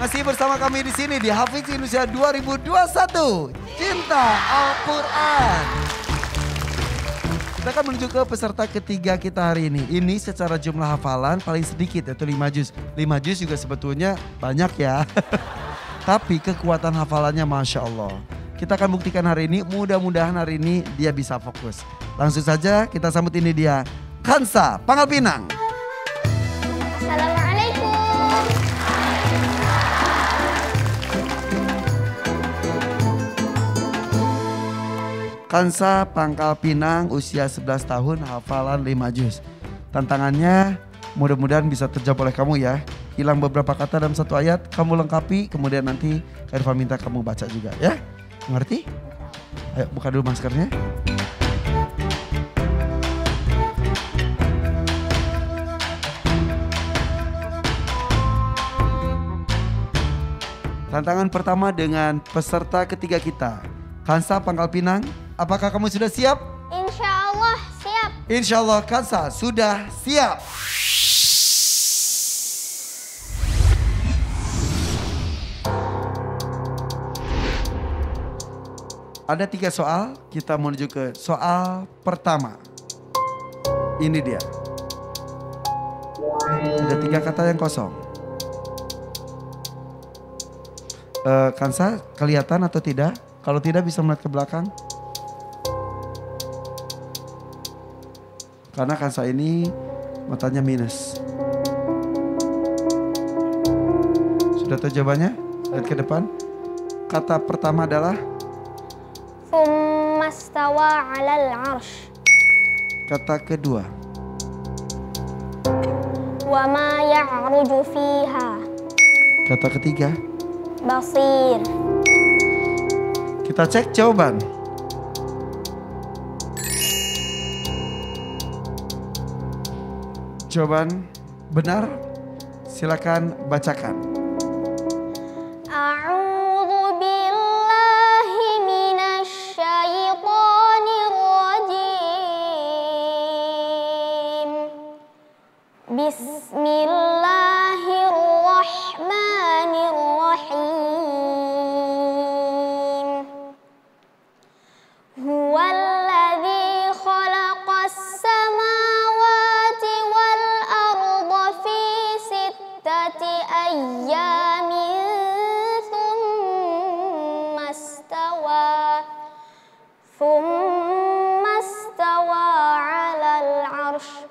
Masih bersama kami di sini di Hafiz Indonesia 2021. Cinta Al-Quran. Kita akan menuju ke peserta ketiga kita hari ini. Ini secara jumlah hafalan paling sedikit yaitu 5 juz. 5 juz juga sebetulnya banyak ya. Tapi kekuatan hafalannya Masya Allah. Kita akan buktikan hari ini, mudah-mudahan hari ini dia bisa fokus. Langsung saja kita sambut ini dia, Kansa Pangkal Pinang. Assalamualaikum. Kansa Pangkal Pinang usia 11 tahun, hafalan 5 juz. Tantangannya mudah-mudahan bisa terjawab oleh kamu ya. Hilang beberapa kata dalam satu ayat, kamu lengkapi, kemudian nanti Kak Irfan minta kamu baca juga ya. Mengerti? Ayo buka dulu maskernya. Tantangan pertama dengan peserta ketiga kita. Kansa Pangkal Pinang, apakah kamu sudah siap? Insya Allah siap. Insya Allah Kansa sudah siap. Ada 3 soal, kita menuju ke soal pertama. Ini dia. Ada 3 kata yang kosong. Kansa kelihatan atau tidak? Kalau tidak bisa melihat ke belakang. Karena Kansa ini matanya minus. Sudah tahu jawabannya? Lihat ke depan. Kata pertama adalah Tsumma stawa 'alal 'arsy. kata kedua. Wa ma ya'ruju fiha. Kata ketiga. Basir. Kita cek jawaban. Jawaban benar. Silakan bacakan. A'udzu billahi minasy syaithanir rajim. Bismillahirrahmanirrahim. Huwallazi khalaqas samawati wal arda fi sittati ayyamin thumma istawa 'alal 'arsy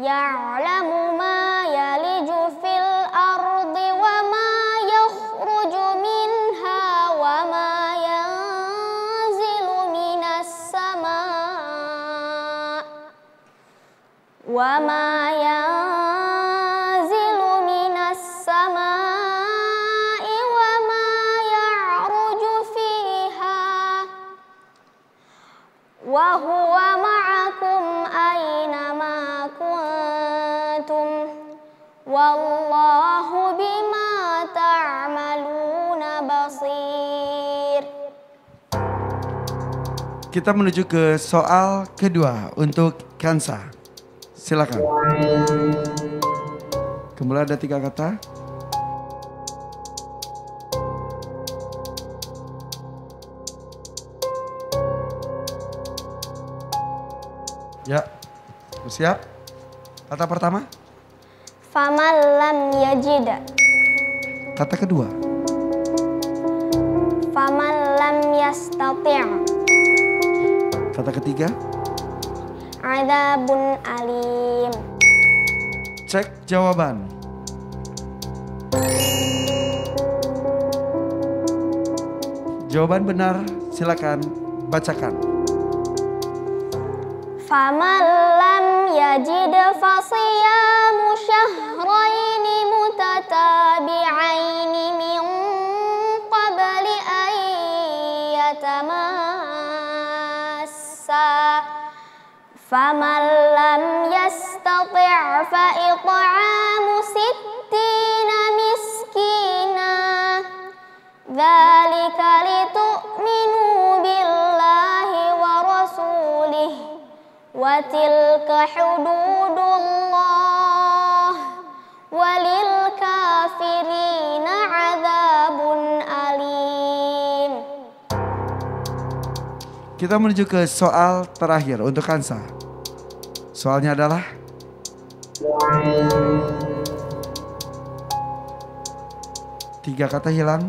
ya'lamu ma yaliju fil ardi wa ma yakhruju minha wa ma yanzilu minas sama' wa ma yanzilu minas sama'i wa ma ya'ruju fiha wa huwa ma'akum aina ma kuntum wallahu bima ta'maluna basir. Kita menuju ke soal kedua untuk Kansa. Silakan. Kembali ada 3 kata. Ya, siap. Kata pertama. Faman lam yajid. Kata kedua. Faman lam yastati'. Kata ketiga. Adzabun alim. Cek jawaban. Jawaban benar, silakan bacakan. Faman lam yajid fasiyamu syahraini mutatabi'aini min qabli an yatamassa. Faman lam yastati' fa it'amu sittina miskina. Dzalika litu'minu billahi wa rasulih wa tilka hududullah walil kafirin Kita menuju ke soal terakhir untuk Hansa. Soalnya adalah tiga kata hilang.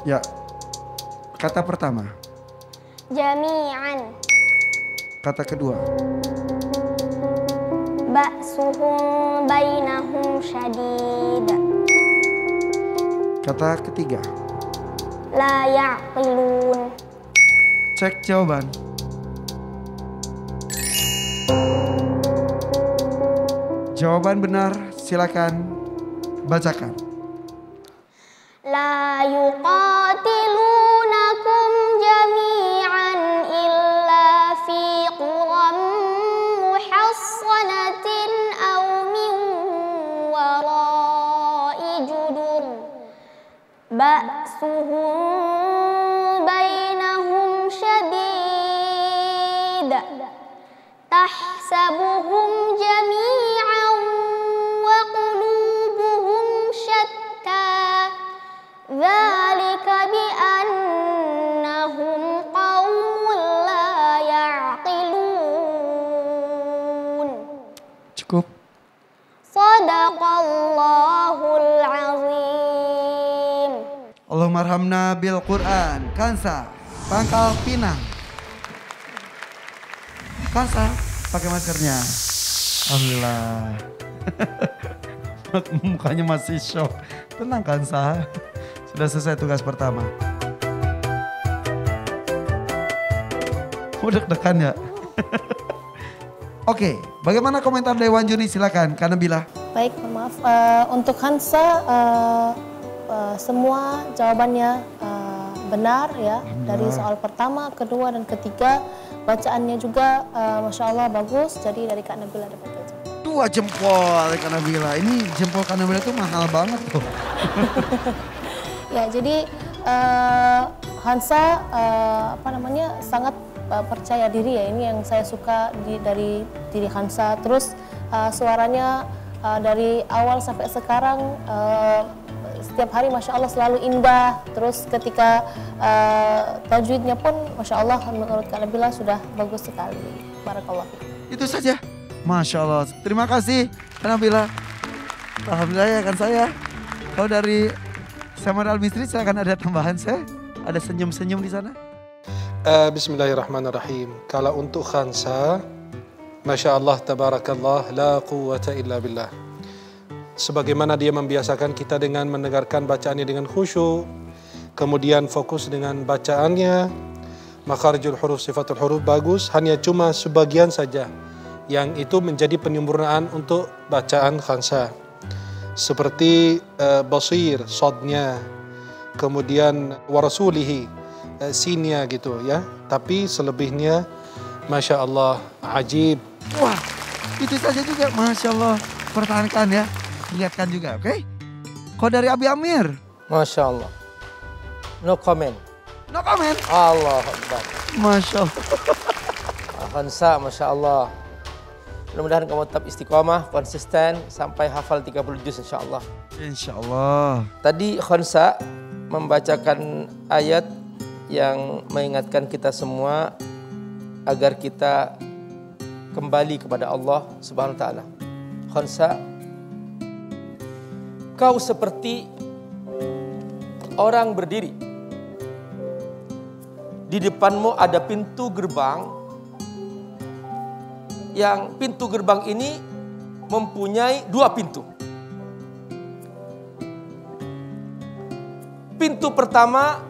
Ya, kata pertama. Jami'an. Kata kedua. Ba'suhum bainahum syadid. Kata ketiga. La ya'qilun. Cek jawaban. Jawaban benar, silakan bacakan. La yuqatilunakum jami'an illa fi quram muhassanatin aw min wara'i judur. Ba'suhum bainahum syadid. Tahsabuhum jami'an wa qulubuhum syatta. Dzalika bi'annahum qaumun la ya'qilun. Cukup. Shadaqallahul azim. Allahumma arhamna bil Quran. Kansa, Pangkal Pinang. Kansa, pakai maskernya. Alhamdulillah. Mukanya masih shock. Tenang Kansa. Sudah selesai tugas pertama. Deg-degan ya. Oke, bagaimana komentar Dewan Juri? Silakan, Kak Nabila. Baik, maaf. Untuk Hansa, semua jawabannya benar ya. Dari soal pertama, kedua, dan ketiga. Bacaannya juga Masya Allah bagus. Jadi dari Kak Nabila dapat aja. 2 jempol Kak Nabila. Ini jempol Kak Nabila itu mahal banget tuh. Ya, jadi Hansa sangat percaya diri ya. Ini yang saya suka dari diri Hansa. Terus suaranya dari awal sampai sekarang setiap hari Masya Allah selalu indah. Terus ketika tajwidnya pun Masya Allah menurut Kak Nabila sudah bagus sekali. Barakallah. Itu saja. Masya Allah. Terima kasih Kak Nabila. Alhamdulillah ya kan saya. Kalau dari Samar Al-Misri silakan ada tambahan saya. Ada senyum-senyum di sana. Bismillahirrahmanirrahim. Kalau untuk Hansa, Masya Allah, Tabarakallah, la quwwata illa billah. Sebagaimana dia membiasakan kita dengan mendengarkan bacaannya dengan khusyuk, kemudian fokus dengan bacaannya, makharijul huruf, sifatul huruf bagus, hanya cuma sebagian saja yang itu menjadi penyempurnaan untuk bacaan Hansa. Seperti basir, sodnya, kemudian warasulihi, sinnya gitu ya. Tapi selebihnya Masya Allah, ajib. Wah, itu saja juga Masya Allah. Pertahankan ya, lihatkan juga, oke? Kau dari Abi Amir? Masya Allah. No comment. No comment. Allah Akbar. Masya Allah. Hansa, Masya Allah. Mudah-mudahan kamu tetap istiqomah, konsisten, sampai hafal 30 juz insya Allah. Insya Allah. Tadi Hansa membacakan ayat yang mengingatkan kita semua agar kita kembali kepada Allah Subhanahu wa taala. Hansa, kau seperti orang berdiri. Di depanmu ada pintu gerbang, yang pintu gerbang ini mempunyai 2 pintu. Pintu pertama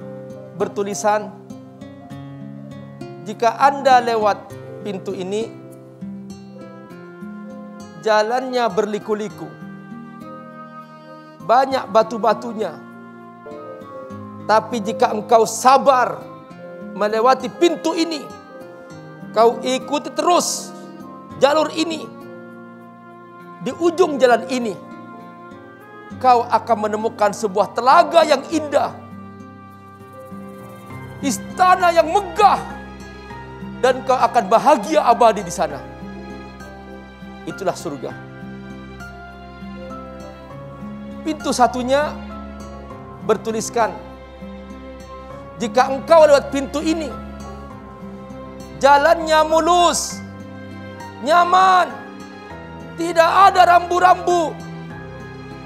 bertulisan, jika Anda lewat pintu ini, jalannya berliku-liku, banyak batu-batunya. Tapi jika engkau sabar melewati pintu ini, kau ikuti terus jalur ini, di ujung jalan ini, kau akan menemukan sebuah telaga yang indah, istana yang megah, dan kau akan bahagia abadi di sana. Itulah surga. Pintu satunya bertuliskan, jika engkau lewat pintu ini, jalannya mulus, nyaman, tidak ada rambu-rambu,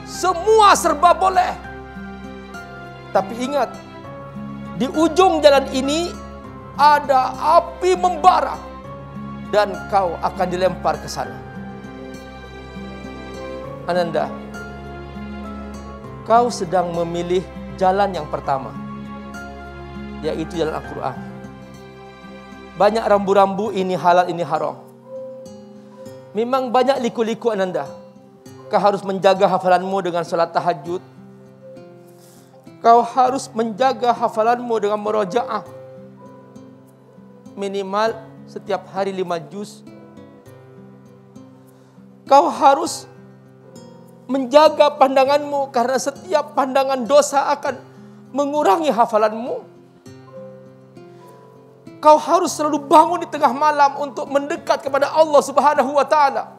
semua serba boleh. Tapi ingat, di ujung jalan ini ada api membara dan kau akan dilempar ke sana. Ananda, kau sedang memilih jalan yang pertama, yaitu jalan Al-Quran. Banyak rambu-rambu, ini halal, ini haram. Memang banyak liku-liku Ananda. Kau harus menjaga hafalanmu dengan salat tahajud. Kau harus menjaga hafalanmu dengan murojaah. Minimal setiap hari 5 juz. Kau harus menjaga pandanganmu, karena setiap pandangan dosa akan mengurangi hafalanmu. Kau harus selalu bangun di tengah malam untuk mendekat kepada Allah Subhanahu wa Ta'ala,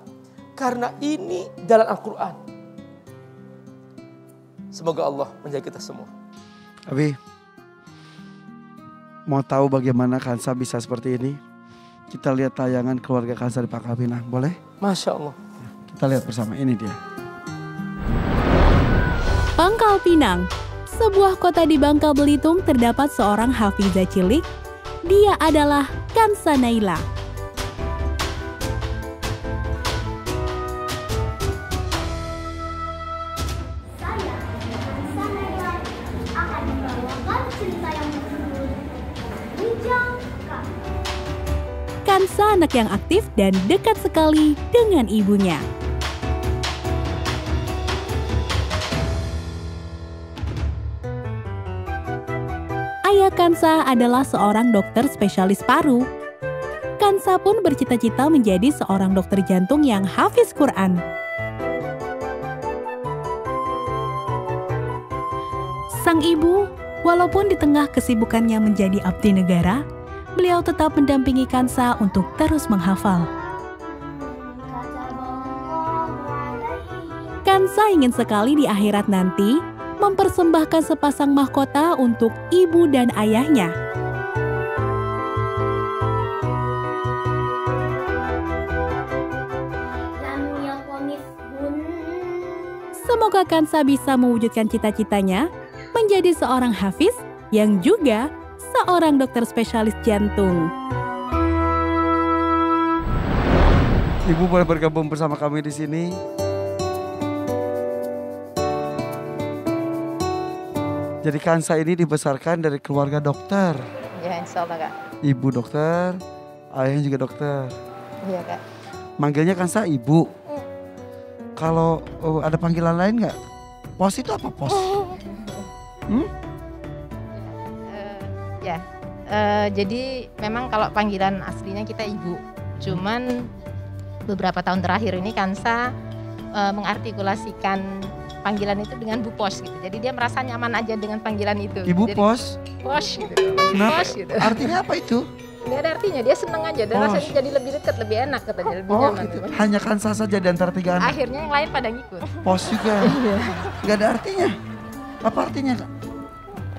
karena ini jalan Al-Quran. Semoga Allah menjaga kita semua. Abi, mau tahu bagaimana Kansa bisa seperti ini? Kita lihat tayangan keluarga Kansa di Pangkalpinang, boleh? Masya Allah. Kita lihat bersama, ini dia. Pangkalpinang, sebuah kota di Bangka Belitung, terdapat seorang hafizah cilik. Dia adalah Kansa Naila. Saya, Kansa Naila, akan membawakan cerita yang berjudul Bujang Kak. Kansa anak yang aktif dan dekat sekali dengan ibunya. Ayah Kansa adalah seorang dokter spesialis paru. Kansa pun bercita-cita menjadi seorang dokter jantung yang hafiz Quran. Sang ibu, walaupun di tengah kesibukannya menjadi abdi negara, beliau tetap mendampingi Kansa untuk terus menghafal. Kansa ingin sekali di akhirat nanti mempersembahkan sepasang mahkota untuk ibu dan ayahnya. Semoga Kansa bisa mewujudkan cita-citanya menjadi seorang hafiz yang juga seorang dokter spesialis jantung. Ibu boleh bergabung bersama kami di sini. Jadi Kansa ini dibesarkan dari keluarga dokter. Ya, insya Allah, Kak. Ibu dokter, ayahnya juga dokter. Iya, Kak. Manggilnya Kansa ibu. Kalau ada panggilan lain nggak? Pos itu apa pos? Jadi memang kalau panggilan aslinya kita ibu. Cuman beberapa tahun terakhir ini Kansa mengartikulasikan panggilan itu dengan Bu Pos gitu. Jadi dia merasa nyaman aja dengan panggilan itu. Ibu jadi, Pos? Pos gitu. Kenapa? Pos gitu. Artinya apa itu? Nggak ada artinya, dia seneng aja dan Pos. rasanya jadi lebih dekat, lebih enak katanya, lebih Oh nyaman. gitu. Hanya Kansa saja di antara 3 anak. Akhirnya yang lain pada ngikut. Pos juga. Gak ada artinya. Apa artinya, Kak?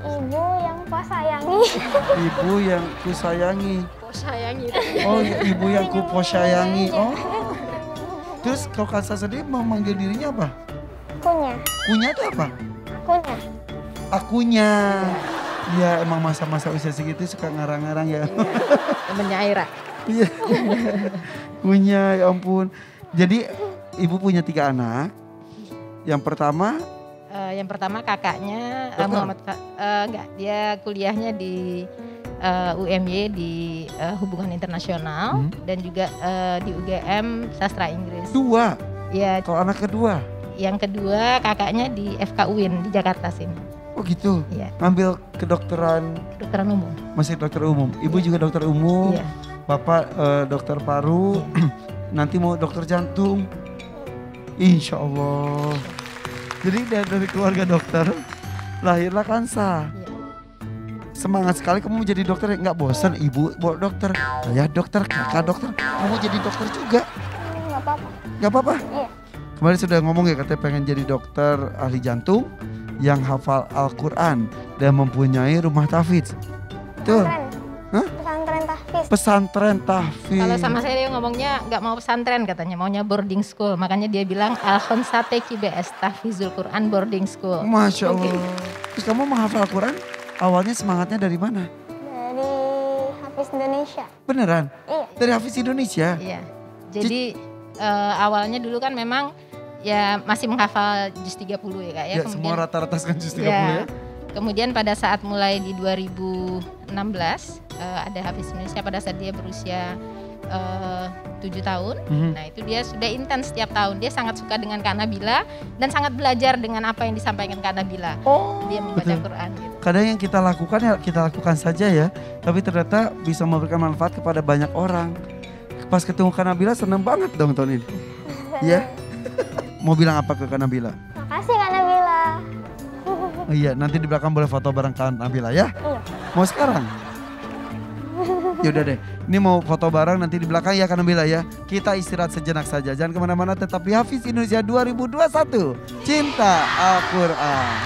Ibu yang ku sayangi. Ibu yang ku sayangi. Pos sayangi. Oh, ibu yang ku sayangi. Oh. Terus kalau Kansa sendiri memanggil dirinya apa? Akunya. Kunya itu apa? Akunya. Akunya. Iya, emang masa-masa usia segitu suka ngarang-ngarang ya. Temennya Aira. Iya. Kunya, ya ampun. Jadi ibu punya 3 anak. Yang pertama Kakaknya Dokter? Muhammad enggak, dia kuliahnya di UMY di hubungan internasional dan juga di UGM sastra Inggris. 2. Ya, Kalau anak kedua. yang kedua kakaknya di FK UIN di Jakarta sini. Oh gitu. Iya, Ngambil kedokteran, kedokteran umum. masih dokter umum. Ibu juga dokter umum. Iya. Bapak dokter paru. Nanti mau dokter jantung. Insya Allah. Jadi dari keluarga dokter lahirlah Kansa. Iya. Semangat sekali kamu jadi dokter, nggak bosan ibu bawa dokter, ayah dokter, kakak dokter, kamu jadi dokter juga, Nggak apa-apa. nggak apa-apa. Iya. Kemarin sudah ngomong ya katanya pengen jadi dokter ahli jantung, yang hafal Al-Quran dan mempunyai rumah tahfidz. Tuh. Pesantren. Hah? Pesantren tahfiz. Pesantren tahfidz. Kalau sama saya dia ngomongnya nggak mau pesantren katanya, maunya boarding school. Makanya dia bilang Al-Khonsate KBS Tahfizul Quran Boarding School. Masya Allah. Terus kamu menghafal Al-Quran awalnya semangatnya dari mana? Dari Hafiz Indonesia. Beneran? Iya. Dari Hafiz Indonesia? Iya. Jadi awalnya dulu kan memang ya masih menghafal juz 30 ya Kak ya. Ya, semua rata-rata kan juz 30 ya. Kemudian pada saat mulai di 2016 ada Hafiz Indonesia pada saat dia berusia 7 tahun. Nah itu dia sudah intens setiap tahun. Dia sangat suka dengan Kak Nabila dan sangat belajar dengan apa yang disampaikan Kak Nabila. Dia membaca betul. Quran gitu. Kadang yang kita lakukan ya kita lakukan saja ya. Tapi ternyata bisa memberikan manfaat kepada banyak orang. Pas ketemu Kak Nabila seneng banget dong tahun ini. Ya. Mau bilang apa ke Kak Nabila? Makasih Kak Nabila. Oh iya, nanti di belakang boleh foto bareng Kak Nabila ya? Iya. Mau sekarang? Yaudah deh, ini mau foto bareng nanti di belakang ya Kak Nabila ya. Kita istirahat sejenak saja, jangan kemana-mana, tetap di Hafiz Indonesia 2021. Cinta Al-Quran.